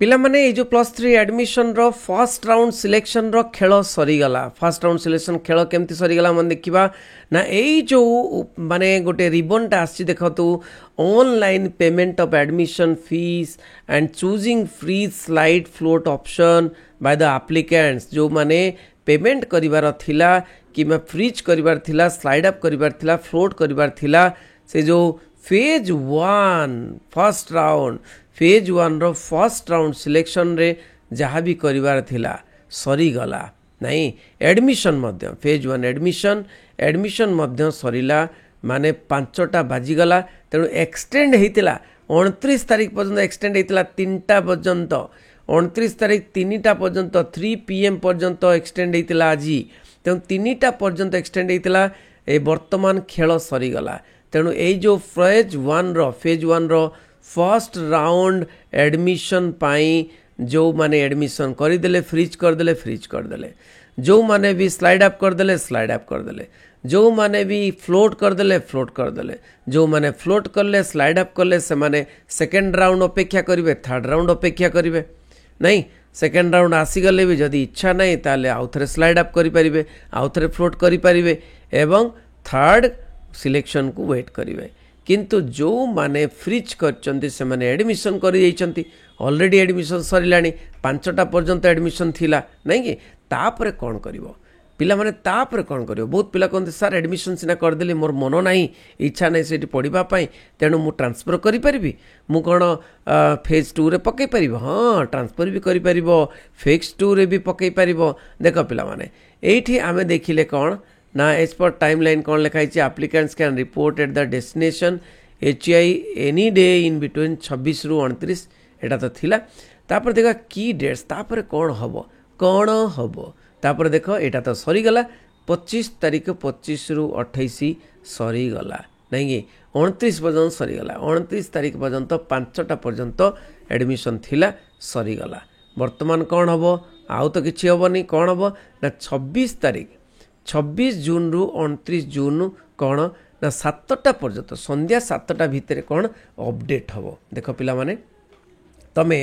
पिला माने ये जो +3 admission row first round selection रो खेल सरीगला। फर्स्ट राउंड सिलेक्शन खेल केमती सरीगला मन देखा ना यही जो माने गोटे रिबनटा आसी देख तू online payment of admission fees and choosing free slide float option by the applicants जो माने पेमेंट करिवार थिला कि मैं फ्रीज करिवार थिला स्लाइड अप करिवार थिला फ्लोट करिवार थिला से जो phase 1 first round phase 1 row first round selection रे जहाँ भी करिवार थिला सरीगला नहीं। एडमिशन मध्य फेज 1 एडमिशन मध्य सरीला माने 5टा बाजीगला तेणु एक्सटेंड होता 29 तारीख पर्यंत एक्सटेंड होता 3टा पर्यंत 29 तारीख 3टा पर्यंत 3 PM पर्यंत एक्सटेंड होता आज तेणु 3टा पर्यंत एक्सटेंड होता ए वर्तमान खेल सरीगला। तेणु ये जो phase 1 row first round admission पाई जो माने एडमिशन करदेले फ्रीज करदेले जो माने भी स्लाइड अप करदेले जो माने भी फ्लोट करदेले जो माने फ्लोट करले स्लाइड अप करले से माने सेकेंड राउंड अपेक्षा करिवे थर्ड राउंड अपेक्षा करिवे नहीं। सेकेंड राउंड आसीगले भी जदि इच्छा नहीं ताले आउ थरे स्लाइड अप करि परिबे आउ थरे फ्लोट करि परिबे एवं थर्ड सिलेक्शन को वेट करिवे। किंतु जो माने फ्रीज करचंती से माने एडमिशन करि जाइचंती ऑलरेडी एडमिशन सरिलानी 5टा पर्यंत एडमिशन थिला नहीं कि तापरे कोन करिवो पिला माने तापरे कोन करिवो। बहुत पिला कहते सर एडमिशन सिना कर देली मोर मन नाही इच्छा नाही सेठी पढिबा पई तेणु मु ट्रांसफर करि परिबी मु कोन फेज 2 रे पकई परिबो हां ट्रांसफर भी करि परिबो फेज 2 रे भी पकई परिबो। देखो पिला माने एठी आमे देखिले कोन ना एज पर टाइमलाइन कौन लिखाई applicants can report at the destination HI any day in between 26 रु 29 एटा तो थिला। तापर देखा की डेट्स तापर कौन हबो तापर देखो एटा तो सरीगला 25 तारीख 25 रु 28 सरीगला नहीं कि 29 पर्यंत सरीगला 29 तारीख पर्यंत 5टा पर्यंत एडमिशन थिला सरीगला। वर्तमान कौन हबो आउ तो किछि हबनी कौन हबो ना 26 जून रु 29 जून कौन ना 7टा पर्यंत संध्या 7टा भितर कौन अपडेट हबो। देखो पिला माने तमे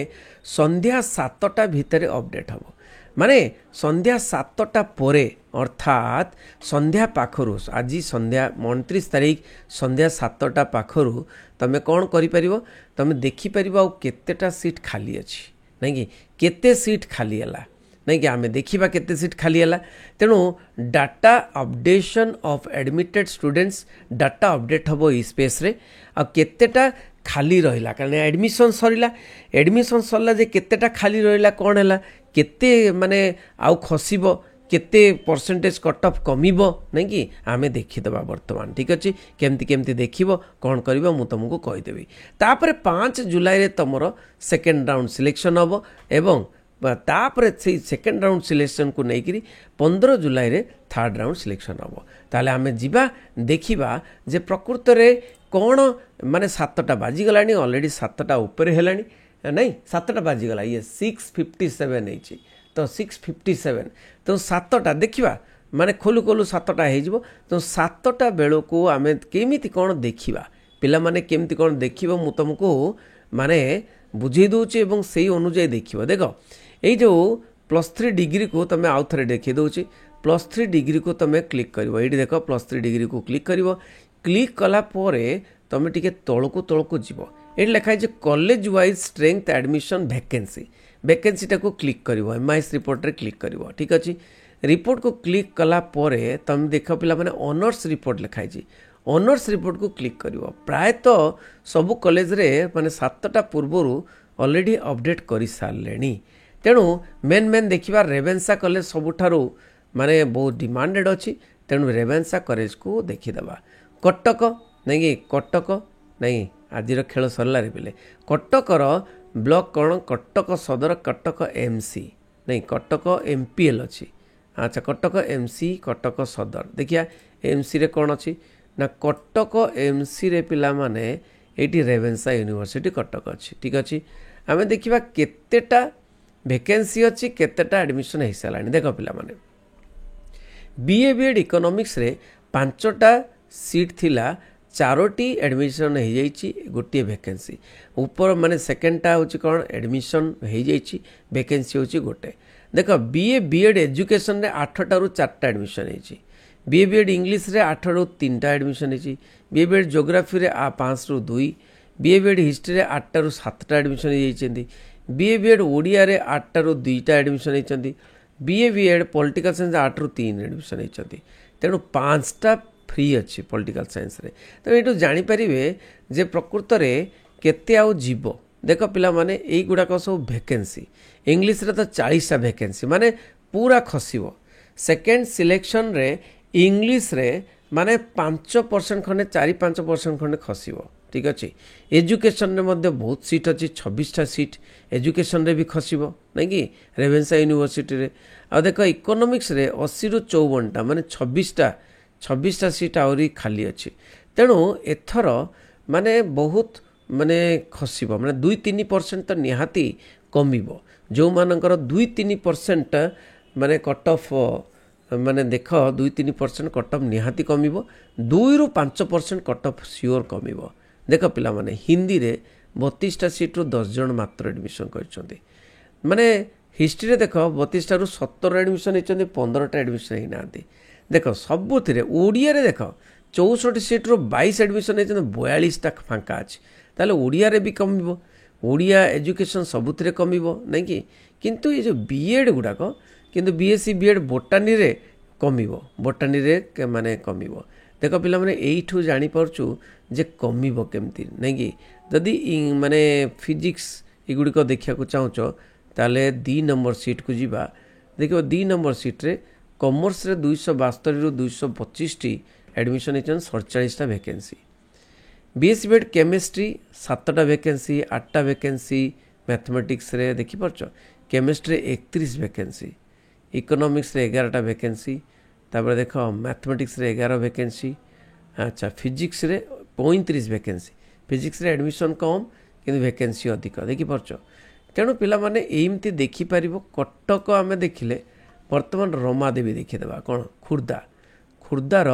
संध्या 7टा भितर अपडेट हबो माने संध्या 7टा परे अर्थात संध्या पाखरु आज संध्या 29 तारीख संध्या 7टा पाखरु तमे कौन करि परिबो तमे देखि परिबो आ केतेटा सीट खाली अछि नहीं कि केते सीट खाली हला नहीं कि आमे देखिबा केते सीट खाली हला। तेणु data updation of admitted students data update हबो ई स्पेस रे आ केतेटा खाली रहिला कारण एडमिशन सरला जे केतेटा खाली रहिला कोन हला केते माने आउ खसिबो केते परसेंटेज कट ऑफ कमिबो नहीं कि आमे देखि दबा वर्तमान ठीक अछि केमती देखिबो कोन करबो मु तुमको कहि देबी। तापर 5 जुलाई रे तमरो सेकंड राउंड सिलेक्शन हबो एवं तापर से सेकेंड राउंड सिलेक्शन को लेकर 15 जुलाई रे थर्ड राउंड सिलेक्शन हम ताले आमे जीवा देखिबा जे प्रकृत रे कौन माने 7टा बाजीगला ऑलरेडी 7टा ऊपर हेलानी नहीं 7टा बाजीगला ये 6:57 है तो 6:57 तो 7टा देखिबा माने खोलु खोलु 7टा हे जिवो तो 7टा बेलो को आमे केमिति कोन देखिबा पिला माने केमिति कोन देखिबो मु तुमको माने बुझे दूचे एवं सही अनुଯାयी देखिबो। देखो ये जो +3 डिग्री को तमें आउ थे देखी दूची +3 डिग्री को तमें क्लिक करिवो ये देखो +3 डिग्री को क्लिक करिवो क्लिक कला परे तमें टिके तळको जीवो ये लिखाई जे college wise strength admission vacancy टाको क्लिक करिवो MIS रिपोर्ट रे क्लिक करिवो ठीक अछि। रिपोर्ट को क्लिक कला परे तमें देख पिला माने ऑनर्स रिपोर्ट लिखाई छी ऑनर्स रिपोर्ट को क्लिक करिवो प्रायतः सबु कॉलेज रे माने 7टा पूर्वरु ऑलरेडी अपडेट करि सारलेनी। तेणु मेन देखिबा रेवेन्सा कॉलेज सबुठारु माने बहुत डिमांडेड अछि तेणु रेवेन्सा कॉलेज को देखिदबा। कटक नहीं आजिर खेल सरला रे बेले कटकर ब्लॉक कौन कटक सदर कटक MC नहीं कटक MPL अच्छी अच्छा कटक MC कटक सदर देखिया MC रे कौन अच्छी ना कटक MC रे पिला माने एटी रेवेन्सा यूनिवर्सिटी कटक अच्छी ठीक अच्छी आमे देखिबा केतेटा वैकेंसी अच्छी केतेटा एडमिशन हो सारानी। देख पिला माने BA BEd इकोनॉमिक्स रे 5टा सीट थिला चारोटी एडमिशन हो जाइए गोटे वैकेंसी ऊपर माने सेकेंडटा हूँ कौन एडमिशन हो जाइए वैकेंसी हूँ गोटे देख बीए बीएड एजुकेशन रे 8 रू 4टा एडमिशन हो बीए बीएड इंग्लिश रे 8 रू 3टा एडमिशन हो बीए बीएड ज्योग्राफी रे 5 रू 2 बीए बीएड हिस्ट्री रे 8 रू 7टा एडमिशन हो बीए बीएड ओडिया रे 8 रू 2टा एडमिशन हो बीए बीएड पॉलिटिकल साइंस 8 रू 3 एडमिशन हो तेणु 5टा फ्री अच्छी पॉलिटिकल साइंस रे तो ये जानीपर जे प्रकृत में केते आउ जीव देख पिला माने एई गुड़ाक सब वैकेंसी इंग्लिश रे तो 40टा वैकेंसी माने पूरा खसिबो सेकेंड सिलेक्शन रे इंग्लिश रे माने 5% खंडे 4-5% खंडे खसिबो ठीक अच्छे एजुकेशन रे मध्य बहुत सीट अच्छी 26टा सीट एजुकेशन रे भी खसिबो नहीं कि रेवेन्सा यूनिवर्सिटी रे आ देख इकोनॉमिक्स रे 80 रू 54टा माने 26टा सीट आहरी खाली अच्छी तेणु एथर माने बहुत माने खसिबो माने 2-3% तो निहाती कमिबो जो मानकर 2-3% माने कट ऑफ माने देख 2-3% कट ऑफ निहाती कमिबो 2-5% कट ऑफ श्योर कमिबो देख पिला माने हिंदी रे 32टा सीट रू 10 जन मात्र एडमिशन करछन्ते माने हिस्ट्री रे देख 32टा रू 17 एडमिशन होइछन्ते 15टा एडमिशन हे नांती देख सबुथिरे ओडिया रे देख 64 सीट रू 22 एडमिशन होइछन्ते 42टा फांका अछि ताले ओडिया रे भी कमिबो ओडिया एजुकेशन सबुथिरे कमिबो नै कि किंतु ये जो बीएड गुडाक किंतु बीएससी बीएड बोटानी रे कमिबो बोटानी रे माने कमिबो देख पिला माने एइठु जानि परचु जे कमिबो केमती नै कि जदि माने फिजिक्स एगुडिक देखिया को चाहूच ताले 2 नंबर सीट को जीवा देखो 2 नंबर सीट रे कॉमर्स रे 272 रू 225 टी एडमिशन हेचन 47टा वैकेंसी बीएससी बीएड केमिस्ट्री 7टा वैकेंसी 8टा वैकेंसी मैथमेटिक्स रे देखि परछ केमिस्ट्री 31 वैकेंसी इकोनॉमिक्स रे 11टा वैकेंसी तापर देखो मैथमेटिक्स रे 11 वैकेंसी अच्छा फिजिक्स रे 35 वैकेंसी फिजिक्स रे एडमिशन कम किंतु वैकेंसी अधिक देखि परछ तेणु पिला माने एमती देखि परिबो कटक आमे देखिले वर्तमान रमादेवी देखिदेबा कौन खुर्दा खुर्दार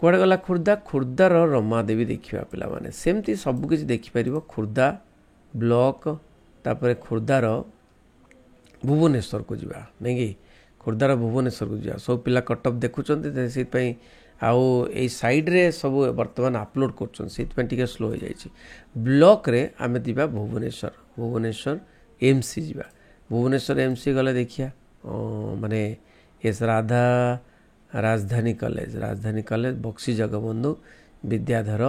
कुआड़े गला खुर्दार रमादेवी देखा पिला माने सेमती सबकि देखिपर खुर्दा ब्लॉक तापर खुर्दार भुवनेश्वर को जीवा नहीं कि खुर्दार भुवनेश्वर को जीवा सब पिला कटअप देखुं से आउ साइड रे सब वर्तमान अपलोड कर स्लो हो जाए ब्लॉक रे आमे दिबा भुवनेश्वर एमसी जीवा भुवनेश्वर एमसी गले देखिया माने एस Rajdhani college Buxi Jagabandhu Bidyadhar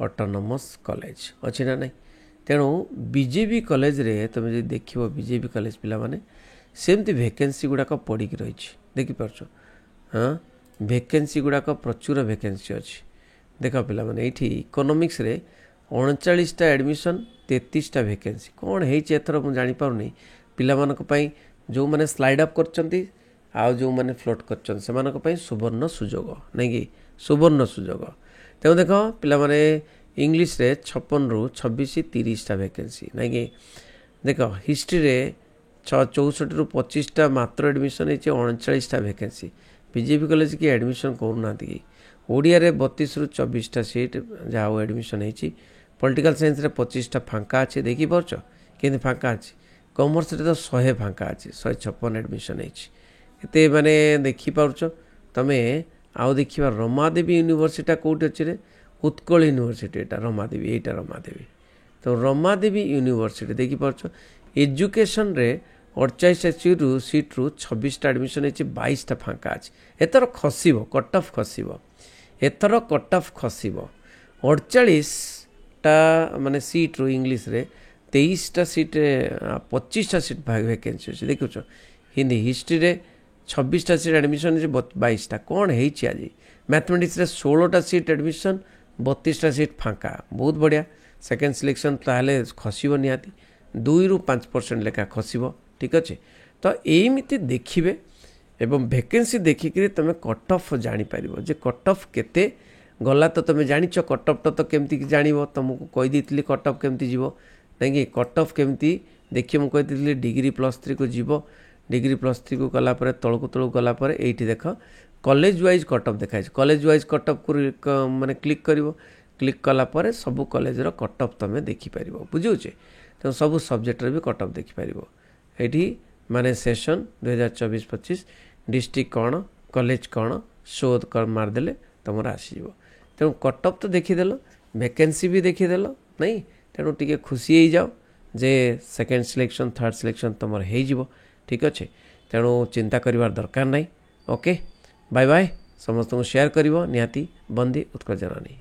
autonomous college अच्छी ना नहीं तेणु बीजेपी कॉलेज रे तुम जो देख बीजेपी कॉलेज पिला माने सेमती वैकेंसी गुड़ाक पड़ी रही देखिपार हाँ वैकेंसी गुड़ाक प्रचुर वैकेंसी अच्छी देख पिला माने ये इकोनॉमिक्स रे 39टा एडमिशन 33टा वैकेंसी कौन एथर मुझे जापारे पिला जो मैंने स्लाइड अप करचंती आ जो मैंने फ्लोट करचंती से सुवर्ण सुजोग नहीं कि सुवर्ण सुजोग तेणु देख पिला माने इंग्लिश रे 56 रू 26 30टा वैकेंसी नहीं कि देख हिस्ट्री रे 64 रू 25टा मात्र एडमिशन है 39टा वैकेंसी बीजेपी कॉलेज की एडमिशन करूना कि ओडिया रे 32 रू 24टा सीट जहाँ एडमिशन है पॉलिटिकल साइंस रे 25टा फांका अच्छे देखी पार्छ कि फांका अच्छी कॉमर्स रे तो 100 फांका अच्छी 156 एडमिशन है माने देखी पार्छ तमे आउ देखिबा रमादेवी यूनिवर्सिटी कोठी अछि रे उत्कल यूनिवर्सिटी एटा रमादेवी तो रमादेवी यूनिवर्सिटी देखी पार्छ एजुकेशन रे 48 सीट रू 26टा एडमिशन है 22टा फांका अच्छी एथर खसिबो कट ऑफ खसिबो एथर कट ऑफ खसिबो 48टा माने सीट रू इंग्लिश रे 23टा सीट 25टा सीट वैकेंसी अच्छे देखुच हिंदी हिस्ट्री रे 26टा सीट एडमिशन 22टा कौन है आज मैथमेटिक्स रे 16टा सीट एडमिशन 32टा सीट फांका बहुत बढ़िया सेकेंड सिलेक्शन ताहले खसिबो निहाती 2-5% लेखा खसिबो ठीक अच्छे तो एमती देखिए एवं वैकेंसी देखिक तुम कट ऑफ जापर जे कट ऑफ केते गला तो तुम जाच कट ऑफ तो केमती जान तुमको कहीदी कट ऑफ केमती जीव नहीं कट ऑफ केमती देखिए मुझे डिग्री +3 को जीव डिग्री +3 को गलापर तलू गलापर ये देख कॉलेज वाइज कट ऑफ देखाई कॉलेज वाइज कट ऑफ माने क्लिक करिवो क्लिक कला परे सब कॉलेज रो कट ऑफ तमे देखि परिबो बुझुचे तो सब सब्जेक्ट रे भी कट ऑफ देखि परिबो एठी माने सेशन 2024-25 डिस्ट्रिक्ट कौन कॉलेज कौन शोध कर मार देले तुमर आसीबो तेणु कट ऑफ तो देखिदेल वैकेंसी भी देखिदेल नहीं तेणु टिके खुशी हो जाओ जे सेकेंड सिलेक्शन थर्ड सिलेक्शन तुमर हो जिवो ठीक अच्छे तेणु चिंता करिवार दरकार नहीं ओके बाय बाय समस्त को शेयर करिवो निहाती बंदी उत्कल जनानी।